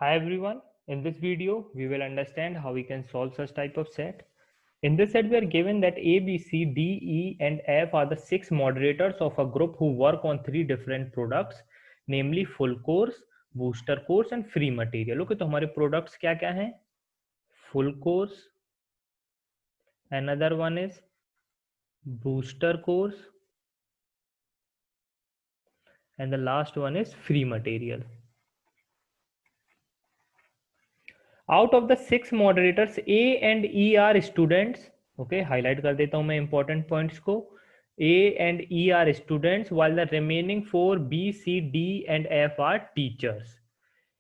Hi everyone. In this video, we will understand how we can solve such type of set. In this set, we are given that A, B, C, D, E, and F are the 6 moderators of a group who work on 3 different products, namely full course, booster course, and free material. Okay, तो हमारे products क्या क्या हैं? Full course, another one is booster course, and the last one is free material. Out of the 6 moderators, A and E are students. Okay, highlight कर देता हूं मैं important points को. A and E are students, while the remaining 4 B, C, D, and F are teachers.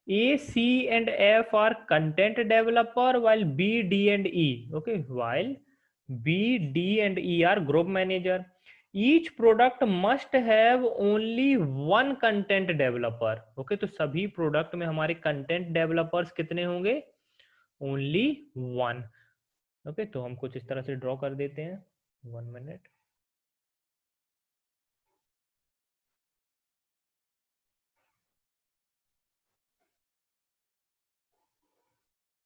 A, C, and F are content developer, while B, D, and E. Okay, while B, D, and E are group manager. Each product must have only one content developer. Okay, तो सभी product में हमारे content developers कितने होंगे? Only one. Okay, तो हम कुछ इस तरह से ड्रॉ कर देते हैं. 1 मिनट.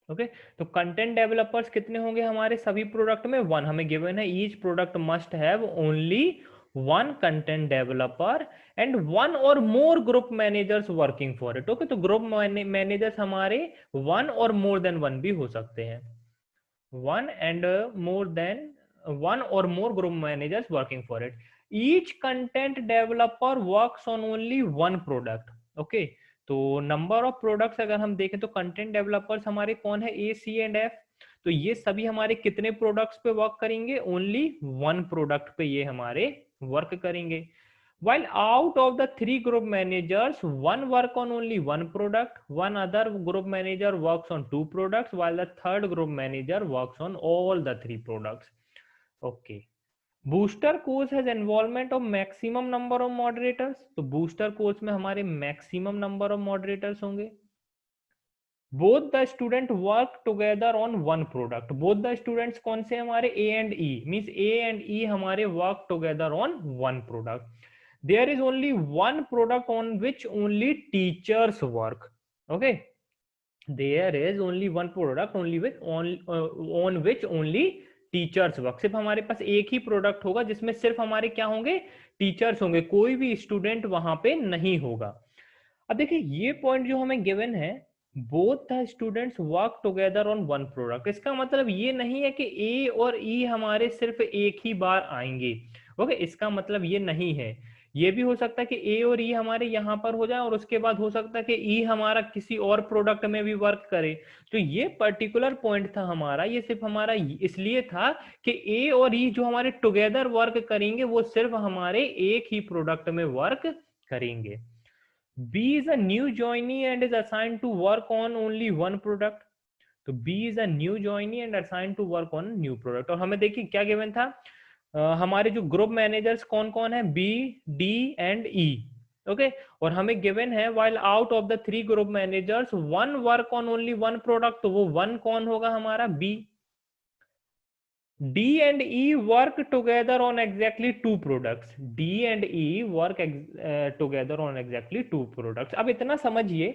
ओके, तो कंटेंट डेवलपर्स कितने होंगे हमारे सभी प्रोडक्ट में? वन हमें गिवन है. Each product must have only one content developer and one or more group managers working for it. Okay, तो ग्रुप मैनेजर्स हमारे one or more then one भी हो सकते हैं. one and more than one or more group managers working for it. Each content developer works on only one product. Okay, तो number of products अगर हम देखें तो कंटेंट डेवलपर्स हमारे कौन है? ए, सी एंड एफ. तो ये सभी हमारे कितने प्रोडक्ट्स पे वर्क करेंगे? ओनली वन प्रोडक्ट पे ये हमारे वर्क करेंगे. While out of the 3 group managers, one work on only one product, one other group manager works on 2 products, while the third group manager works on all the 3 products. Okay. Booster course has involvement of maximum number of moderators. तो booster course में हमारे maximum number of moderators होंगे. Both the student work together on one product. Both the students कौन से हमारे? A and E. Means A and E हमारे work together on one product. There is only one product on which only teachers work. Okay, there is only one product only with on which only teachers work. सिर्फ हमारे पास एक ही product होगा जिसमें सिर्फ हमारे क्या होंगे? टीचर्स होंगे. कोई भी स्टूडेंट वहां पे नहीं होगा. अब देखिए ये पॉइंट जो हमें गिवन है, both the students work together on one product. इसका मतलब ये नहीं है कि ए और ई हमारे सिर्फ एक ही बार आएंगे. ओके, इसका मतलब ये नहीं है. ये भी हो सकता है कि ए और ई हमारे यहाँ पर हो जाए और उसके बाद हो सकता है कि ई हमारा किसी और प्रोडक्ट में भी वर्क करे. तो ये पर्टिकुलर पॉइंट था हमारा, ये सिर्फ हमारा इसलिए था कि ए और ई जो हमारे टुगेदर वर्क करेंगे वो सिर्फ हमारे एक ही प्रोडक्ट में वर्क करेंगे. B is a new joinee and is assigned to work on only one product. तो B is a new joinee and assigned to work on new product. और हमें देखिए क्या गिवन था, हमारे जो ग्रुप मैनेजर्स कौन कौन है? B, D and E. Okay, और हमें गिवन है while out of the 3 group managers one work on only one product. तो वो one कौन होगा हमारा? B. D and E work together on exactly 2 products. D and E work together on exactly 2 products. अब इतना समझिए,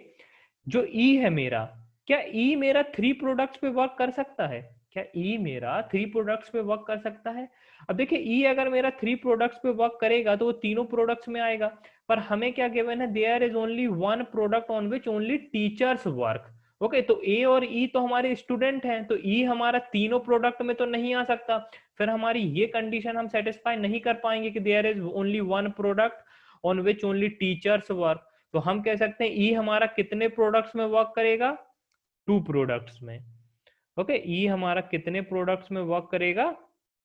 जो E है मेरा, क्या E मेरा 3 प्रोडक्ट्स पे वर्क कर सकता है? क्या E मेरा 3 प्रोडक्ट्स पे वर्क कर सकता है? अब देखिए E अगर मेरा 3 प्रोडक्ट्स पे वर्क करेगा तो वो तीनों प्रोडक्ट्स में आएगा. पर हमें क्या गिवन है? There is only one product on which only teachers work. Okay, तो ए और ई तो हमारे स्टूडेंट हैं, तो ई हमारा तीनों प्रोडक्ट में तो नहीं आ सकता. फिर हमारी ये कंडीशन हम सेटिस्फाई नहीं कर पाएंगे कि there is only one product on which only teachers work. तो हम कह सकते हैं ई हमारा कितने प्रोडक्ट्स में वर्क करेगा? 2 प्रोडक्ट्स में. ओके, ई हमारा कितने प्रोडक्ट्स में वर्क करेगा?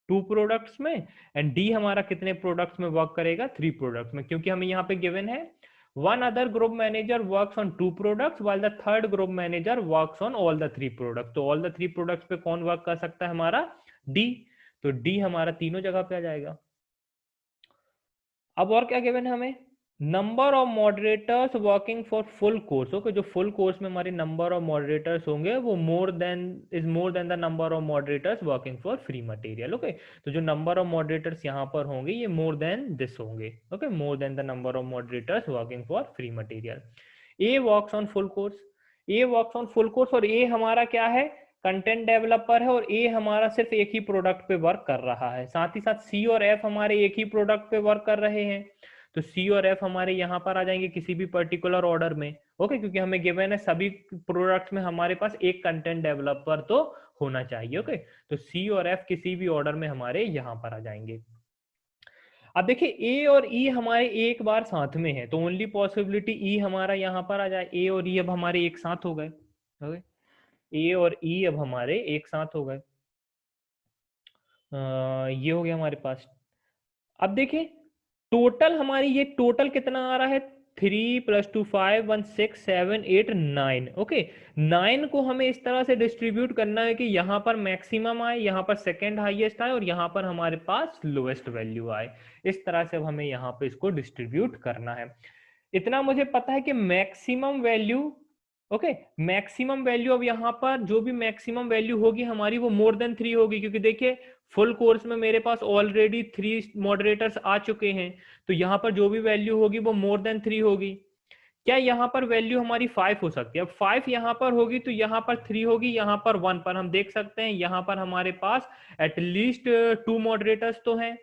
2 प्रोडक्ट्स में. एंड डी हमारा कितने प्रोडक्ट्स में वर्क करेगा? 3 प्रोडक्ट्स में. क्योंकि हमें यहाँ पे गिवन है one other group manager works on 2 products while the third group manager works on all the 3 products. तो all the 3 products पे कौन वर्क कर सकता है हमारा? D. तो D हमारा तीनों जगह पे आ जाएगा. अब और क्या गिवन है हमें? Number of moderators working for full course. Okay, जो फुल कोर्स में हमारे नंबर ऑफ मॉडरेटर्स होंगे वो more than the number of moderators working for free material. Okay, तो जो नंबर ऑफ मॉडरेटर्स यहाँ पर होंगे ये मोर देन दिस होंगे. Okay, more than the number of moderators working for free material. A works on full course. A works on full course, और ए हमारा क्या है, कंटेंट डेवलपर है, और ए हमारा सिर्फ एक ही प्रोडक्ट पे वर्क कर रहा है। साथ ही साथ सी और एफ हमारे एक ही प्रोडक्ट पे वर्क कर रहे हैं, तो सी और एफ हमारे यहाँ पर आ जाएंगे किसी भी पर्टिकुलर ऑर्डर में। ओके, क्योंकि हमें गिवन है सभी प्रोडक्ट्स में हमारे पास एक कंटेंट डेवलपर तो होना चाहिए। ओके, तो सी और एफ किसी भी ऑर्डर में हमारे यहाँ पर आ जाएंगे। अब देखिए ए और ई हमारे एक बार साथ में है, तो ओनली पॉसिबिलिटी ई हमारा यहाँ पर आ जाए। ए और ई अब हमारे एक साथ हो गए। ओके, ए और ई अब हमारे एक साथ हो गए। ये हो गया हमारे पास। अब देखिए टोटल हमारी ये टोटल कितना आ रहा है, 3 + 2 5 1 6 7 8 9। ओके, 9 को हमें इस तरह से डिस्ट्रीब्यूट करना है कि यहाँ पर मैक्सिमम आए, यहाँ पर सेकेंड हाईएस्ट आए, और यहाँ पर हमारे पास लोएस्ट वैल्यू आए। इस तरह से अब हमें यहाँ पे इसको डिस्ट्रीब्यूट करना है। इतना मुझे पता है कि maximum value, okay, maximum value अब यहाँ पर जो भी मैक्सिमम वैल्यू होगी हमारी वो मोर देन 3 होगी, क्योंकि देखिए फुल कोर्स में मेरे पास ऑलरेडी 3 मॉडरेटर्स आ चुके हैं, तो यहाँ पर जो भी वैल्यू होगी वो मोर देन 3 होगी। क्या यहाँ पर वैल्यू हमारी 5 हो सकती है? अब 5 यहाँ पर होगी तो यहाँ पर 3 होगी, यहाँ पर 1 पर हम देख सकते हैं यहाँ पर हमारे पास एटलीस्ट 2 मॉडरेटर्स तो हैं,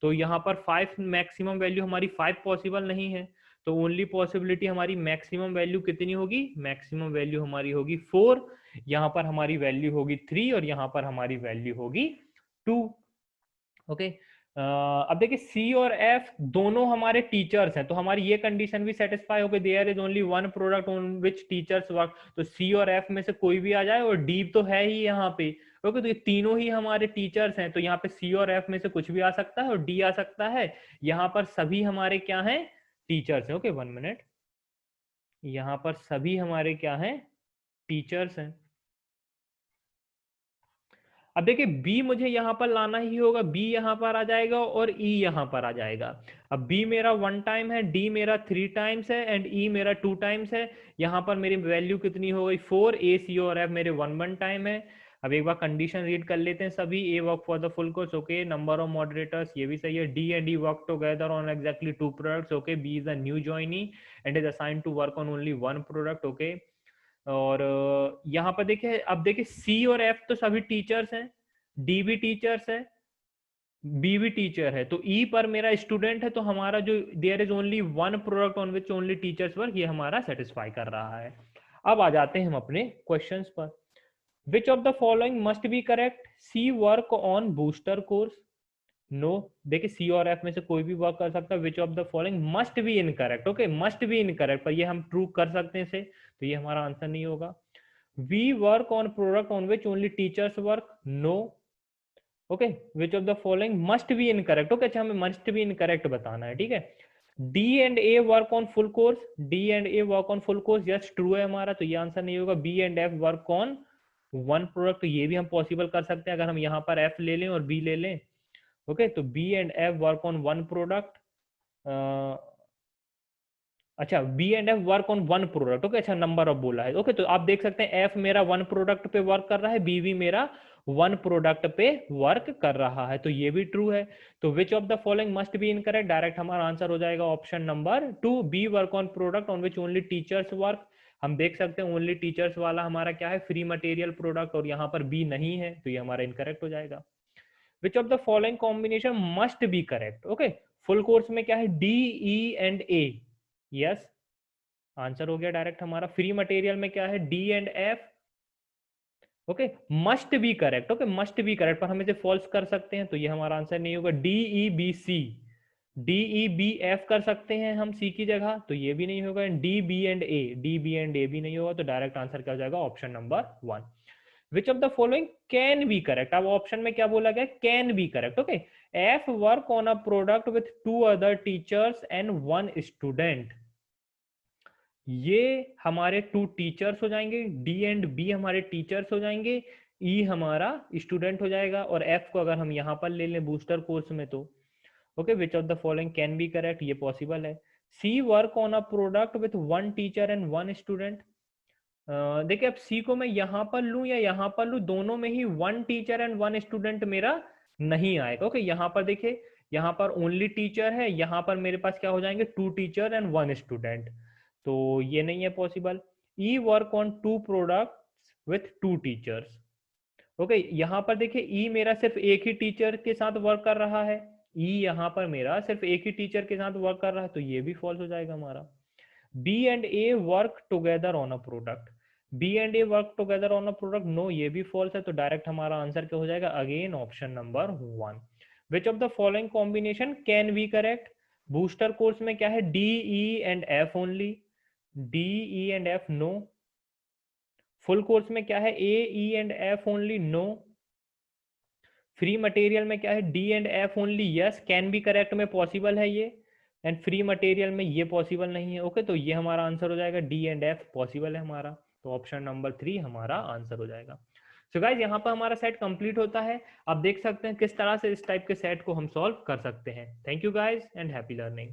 तो यहाँ पर 5 मैक्सिमम वैल्यू हमारी 5 पॉसिबल नहीं है, तो ओनली पॉसिबिलिटी हमारी मैक्सिमम वैल्यू कितनी होगी, मैक्सिमम वैल्यू हमारी होगी 4, यहाँ पर हमारी वैल्यू होगी 3, और यहाँ पर हमारी वैल्यू होगी 2। ओके, अब देखिए सी और एफ दोनों हमारे टीचर्स हैं, तो हमारी ये कंडीशन भी सेटिस्फाई हो गई, there is only one product on which teachers work, तो सी और एफ में से कोई भी आ जाए, और डी तो है ही यहाँ पे। ओके, तो ये तीनों ही हमारे टीचर्स हैं, तो यहाँ पे सी और एफ में से कुछ भी आ सकता है और डी आ सकता है। यहाँ पर सभी हमारे क्या हैं, टीचर्स हैं। ओके, 1 मिनट, यहाँ पर सभी हमारे क्या हैं, टीचर्स हैं। अब देखिए बी मुझे यहाँ पर लाना ही होगा, बी यहाँ पर आ जाएगा और ई यहाँ पर आ जाएगा। अब बी मेरा 1 टाइम है, डी मेरा 3 टाइम्स है, एंड ई मेरा 2 टाइम्स है। यहाँ पर मेरी वैल्यू कितनी हो गई, 4। ए सी और एफ मेरे 1 टाइम है। अब एक बार कंडीशन रीड कर लेते हैं सभी। A work for the full course, okay, number of moderators, ये भी सही है। D and E work together on exactly 2 products, okay, B is a new joinee and is assigned to work on only 1 product, okay. और यहाँ पर देखिए, अब देखिए सी और एफ तो सभी टीचर्स हैं, डी भी टीचर्स है, बी भी टीचर है, तो ई पर मेरा स्टूडेंट है, तो हमारा जो there is only 1 product on which only teachers work, ये हमारा सेटिस्फाई कर रहा है। अब आ जाते हैं हम अपने क्वेश्चंस पर। Which of the following must be correct, C work on booster course, no. देखिए सी और एफ में से कोई भी वर्क कर सकता है। विच of the following must be incorrect, okay, must be incorrect, पर ये हम ट्रू कर सकते हैं इसे, तो ये हमारा आंसर नहीं होगा। We work on product on which only teachers work, no. Okay, which of the following must be incorrect, okay, अच्छा हमें मस्ट बी इनकरेक्ट बताना है, ठीक है। D and A work on full course, D and A work on full course, yes true है हमारा, तो ये आंसर नहीं होगा। B and F work on 1 product, तो ये भी हम पॉसिबल कर सकते हैं अगर हम यहाँ पर एफ ले लें और बी ले लें। ओके, तो B and F work on 1 product, अच्छा B and F work on 1 product, okay, अच्छा नंबर ऑफ बोला है, ओके, तो आप देख सकते हैं एफ मेरा 1 प्रोडक्ट पे वर्क कर रहा है, बी भी मेरा 1 प्रोडक्ट पे वर्क कर रहा है, तो ये भी ट्रू है। तो which of the following must be incorrect, direct हमारा आंसर हो जाएगा option number 2, B work on product on which only teachers work. हम देख सकते हैं ओनली टीचर्स वाला हमारा क्या है, फ्री मटेरियल प्रोडक्ट, और यहाँ पर बी नहीं है, तो ये हमारा इनकरेक्ट हो जाएगा। विच of the following combination must be correct, okay, full course में क्या है, D E and A, yes, answer हो गया डायरेक्ट हमारा। फ्री मटेरियल में क्या है, D and F, okay, must be correct, okay, must be correct, पर हम इसे फॉल्स कर सकते हैं, तो ये हमारा आंसर नहीं होगा। D E B C, D E B F कर सकते हैं हम सी की जगह, तो ये भी नहीं होगा। D B and A, D B and A भी नहीं होगा, तो डायरेक्ट आंसर क्या हो जाएगा, option number 1। Which of the following can be correct, अब ऑप्शन में क्या बोला गया, can be correct, okay. F work on a product with 2 other teachers and 1 student, ये हमारे 2 टीचर्स हो जाएंगे, डी एंड बी हमारे टीचर्स हो जाएंगे, ई हमारा स्टूडेंट हो जाएगा, और एफ को अगर हम यहाँ पर ले लें बूस्टर कोर्स में, तो okay, which of the following can be correct, ये पॉसिबल है। C work on a product with 1 teacher and 1 student, देखिए अब सी को मैं यहाँ पर लूं या यहाँ पर लूं, दोनों में ही 1 टीचर एंड 1 स्टूडेंट मेरा नहीं आएगा। ओके, यहाँ पर देखिए, यहाँ पर ओनली टीचर है, यहाँ पर मेरे पास क्या हो जाएंगे, 2 टीचर एंड 1 स्टूडेंट, तो ये नहीं है possible. E work on 2 products with 2 teachers. Okay, यहाँ पर देखिए ई मेरा सिर्फ एक ही टीचर के साथ वर्क कर रहा है, ई यहाँ पर मेरा सिर्फ एक ही टीचर के साथ वर्क कर रहा है, तो ये भी फॉल्स हो जाएगा हमारा। B and A work together on a product, B and A work together on a product, no ये भी फॉल्स है, तो डायरेक्ट हमारा आंसर क्या हो जाएगा, again option number 1। Which of the following combination can be correct, booster course में क्या है, D E and F only, D E and F no. Full course में क्या है, A E and F only, no. Free material में क्या है, D and F only, yes can be correct में पॉसिबल है ये, एंड फ्री मटेरियल में ये पॉसिबल नहीं है। ओके, तो ये हमारा आंसर हो जाएगा, डी एंड एफ पॉसिबल है हमारा, तो ऑप्शन नंबर 3 हमारा आंसर हो जाएगा। सो गाइज यहाँ पर हमारा सेट कंप्लीट होता है। आप देख सकते हैं किस तरह से इस टाइप के सेट को हम सॉल्व कर सकते हैं। Thank you guys and happy learning.